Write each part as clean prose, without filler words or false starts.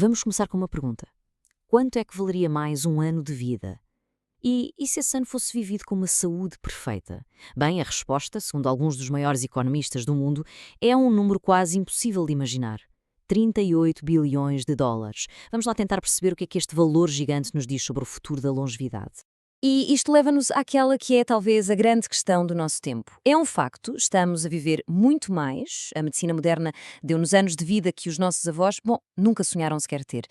Vamos começar com uma pergunta. Quanto é que valeria mais um ano de vida? E se esse ano fosse vivido com uma saúde perfeita? Bem, a resposta, segundo alguns dos maiores economistas do mundo, é um número quase impossível de imaginar. 38 bilhões de dólares. Vamos lá tentar perceber o que é que este valor gigante nos diz sobre o futuro da longevidade. E isto leva-nos àquela que é talvez a grande questão do nosso tempo. É um facto, estamos a viver muito mais. A medicina moderna deu-nos anos de vida que os nossos avós, nunca sonharam sequer ter.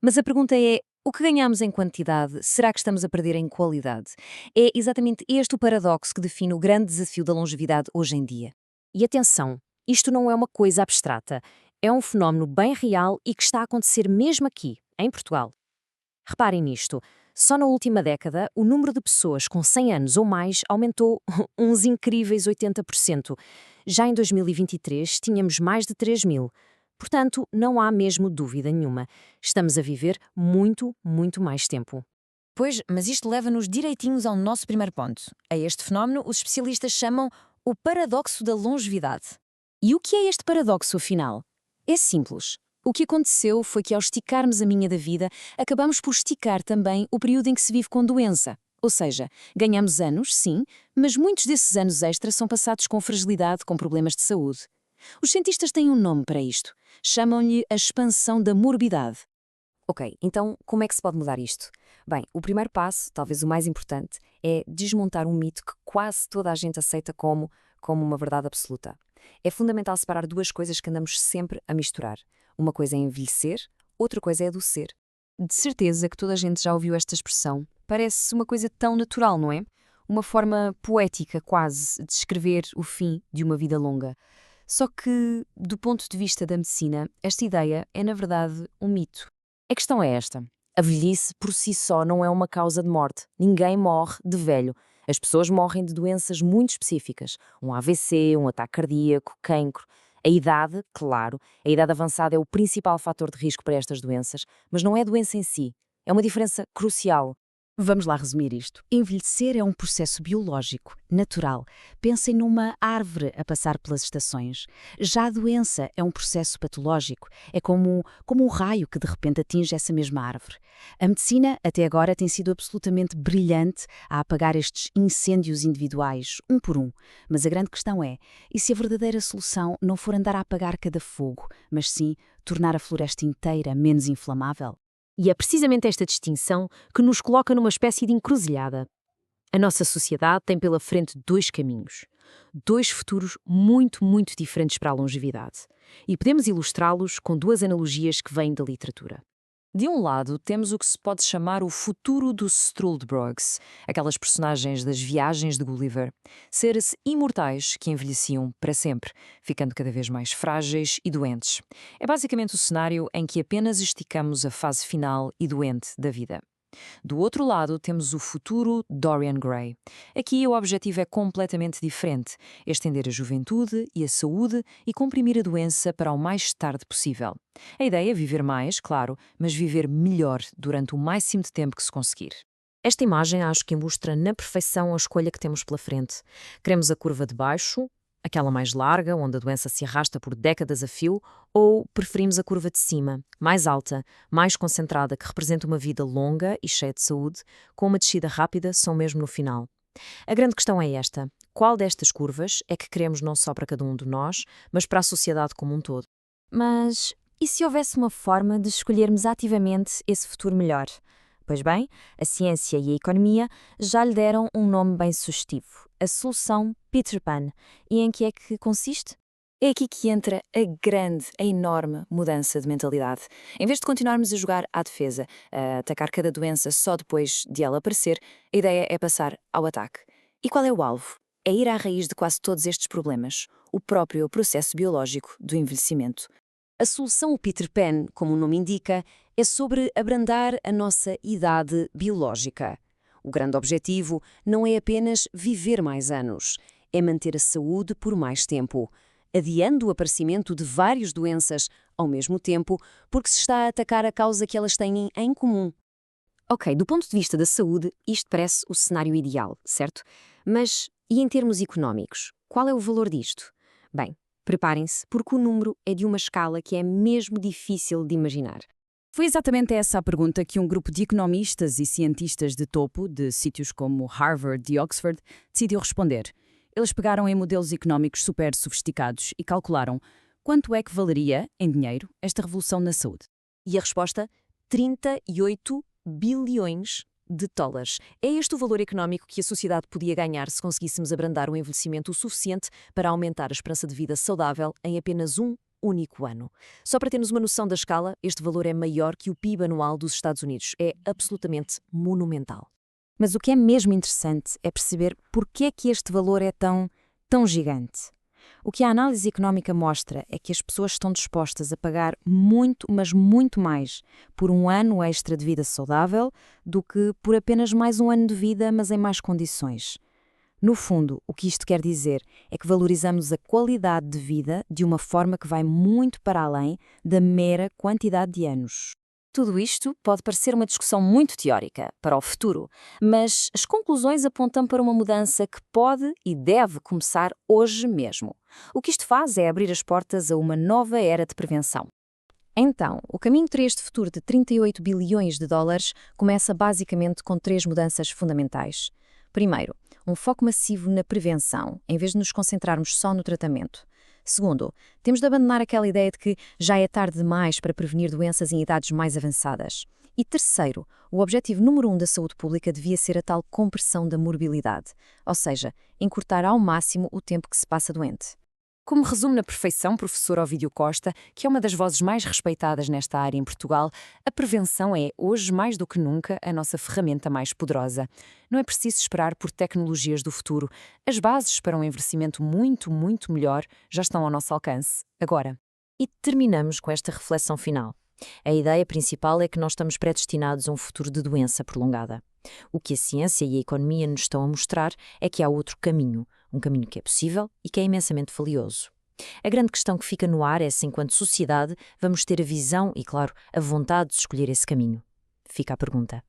Mas a pergunta é, o que ganhamos em quantidade, será que estamos a perder em qualidade? É exatamente este o paradoxo que define o grande desafio da longevidade hoje em dia. E atenção, isto não é uma coisa abstrata. É um fenómeno bem real e que está a acontecer mesmo aqui, em Portugal. Reparem nisto. Só na última década, o número de pessoas com 100 anos ou mais aumentou uns incríveis 80%. Já em 2023, tínhamos mais de 3 mil. Portanto, não há mesmo dúvida nenhuma. Estamos a viver muito, muito mais tempo. Pois, mas isto leva-nos direitinhos ao nosso primeiro ponto. A este fenómeno, os especialistas chamam o paradoxo da longevidade. E o que é este paradoxo, afinal? É simples. O que aconteceu foi que, ao esticarmos a linha da vida, acabamos por esticar também o período em que se vive com doença. Ou seja, ganhamos anos, sim, mas muitos desses anos extra são passados com fragilidade, com problemas de saúde. Os cientistas têm um nome para isto. Chamam-lhe a expansão da morbidade. Ok, então como é que se pode mudar isto? Bem, o primeiro passo, talvez o mais importante, é desmontar um mito que quase toda a gente aceita como uma verdade absoluta. É fundamental separar duas coisas que andamos sempre a misturar. Uma coisa é envelhecer, outra coisa é adoecer. De certeza que toda a gente já ouviu esta expressão. Parece uma coisa tão natural, não é? Uma forma poética, quase, de descrever o fim de uma vida longa. Só que, do ponto de vista da medicina, esta ideia é, na verdade, um mito. A questão é esta. A velhice, por si só, não é uma causa de morte. Ninguém morre de velho. As pessoas morrem de doenças muito específicas. Um AVC, um ataque cardíaco, cancro. A idade, claro, a idade avançada é o principal fator de risco para estas doenças, mas não é a doença em si. É uma diferença crucial. Vamos lá resumir isto. Envelhecer é um processo biológico, natural. Pensem numa árvore a passar pelas estações. Já a doença é um processo patológico. É como um raio que de repente atinge essa mesma árvore. A medicina, até agora, tem sido absolutamente brilhante a apagar estes incêndios individuais, um por um. Mas a grande questão é, e se a verdadeira solução não for andar a apagar cada fogo, mas sim tornar a floresta inteira menos inflamável? E é precisamente esta distinção que nos coloca numa espécie de encruzilhada. A nossa sociedade tem pela frente dois caminhos. Dois futuros muito, muito diferentes para a longevidade. E podemos ilustrá-los com duas analogias que vêm da literatura. De um lado, temos o que se pode chamar o futuro dos Struldbrugs, aquelas personagens das viagens de Gulliver, seres imortais que envelheciam para sempre, ficando cada vez mais frágeis e doentes. É basicamente o cenário em que apenas esticamos a fase final e doente da vida. Do outro lado, temos o futuro Dorian Gray. Aqui o objetivo é completamente diferente: estender a juventude e a saúde e comprimir a doença para o mais tarde possível. A ideia é viver mais, claro, mas viver melhor durante o máximo de tempo que se conseguir. Esta imagem acho que ilustra na perfeição a escolha que temos pela frente. Queremos a curva de baixo, aquela mais larga, onde a doença se arrasta por décadas a fio, ou preferimos a curva de cima, mais alta, mais concentrada, que representa uma vida longa e cheia de saúde, com uma descida rápida só mesmo no final? A grande questão é esta: qual destas curvas é que queremos não só para cada um de nós, mas para a sociedade como um todo? Mas e se houvesse uma forma de escolhermos ativamente esse futuro melhor? Pois bem, a ciência e a economia já lhe deram um nome bem sugestivo: a solução Peter Pan. E em que é que consiste? É aqui que entra a enorme mudança de mentalidade. Em vez de continuarmos a jogar à defesa, a atacar cada doença só depois de ela aparecer, a ideia é passar ao ataque. E qual é o alvo? É ir à raiz de quase todos estes problemas: o próprio processo biológico do envelhecimento. A solução o Peter Pan, como o nome indica, é sobre abrandar a nossa idade biológica. O grande objetivo não é apenas viver mais anos, é manter a saúde por mais tempo, adiando o aparecimento de várias doenças ao mesmo tempo, porque se está a atacar a causa que elas têm em comum. Ok, do ponto de vista da saúde, isto parece o cenário ideal, certo? Mas e em termos económicos? Qual é o valor disto? Bem, preparem-se, porque o número é de uma escala que é mesmo difícil de imaginar. Foi exatamente essa a pergunta que um grupo de economistas e cientistas de topo, de sítios como Harvard e Oxford, decidiu responder. Eles pegaram em modelos económicos super sofisticados e calcularam quanto é que valeria, em dinheiro, esta revolução na saúde. E a resposta? 38 bilhões de dólares. É este o valor económico que a sociedade podia ganhar se conseguíssemos abrandar o envelhecimento o suficiente para aumentar a esperança de vida saudável em apenas um único ano. Só para termos uma noção da escala, este valor é maior que o PIB anual dos Estados Unidos. É absolutamente monumental. Mas o que é mesmo interessante é perceber por que é que este valor é tão gigante. O que a análise económica mostra é que as pessoas estão dispostas a pagar muito, mas muito mais por um ano extra de vida saudável do que por apenas mais um ano de vida, mas em mais condições. No fundo, o que isto quer dizer é que valorizamos a qualidade de vida de uma forma que vai muito para além da mera quantidade de anos. Tudo isto pode parecer uma discussão muito teórica para o futuro, mas as conclusões apontam para uma mudança que pode e deve começar hoje mesmo. O que isto faz é abrir as portas a uma nova era de prevenção. Então, o caminho para este futuro de 38 bilhões de dólares começa basicamente com 3 mudanças fundamentais. Primeiro, um foco massivo na prevenção, em vez de nos concentrarmos só no tratamento. Segundo, temos de abandonar aquela ideia de que já é tarde demais para prevenir doenças em idades mais avançadas. E terceiro, o objetivo número 1 da saúde pública devia ser a tal compressão da morbilidade, ou seja, encurtar ao máximo o tempo que se passa doente. Como resume na perfeição professor Ovídio Costa, que é uma das vozes mais respeitadas nesta área em Portugal, a prevenção é, hoje mais do que nunca, a nossa ferramenta mais poderosa. Não é preciso esperar por tecnologias do futuro. As bases para um envelhecimento muito, muito melhor já estão ao nosso alcance, agora. E terminamos com esta reflexão final. A ideia principal é que nós estamos predestinados a um futuro de doença prolongada. O que a ciência e a economia nos estão a mostrar é que há outro caminho, um caminho que é possível e que é imensamente valioso. A grande questão que fica no ar é se, enquanto sociedade, vamos ter a visão e, claro, a vontade de escolher esse caminho. Fica a pergunta.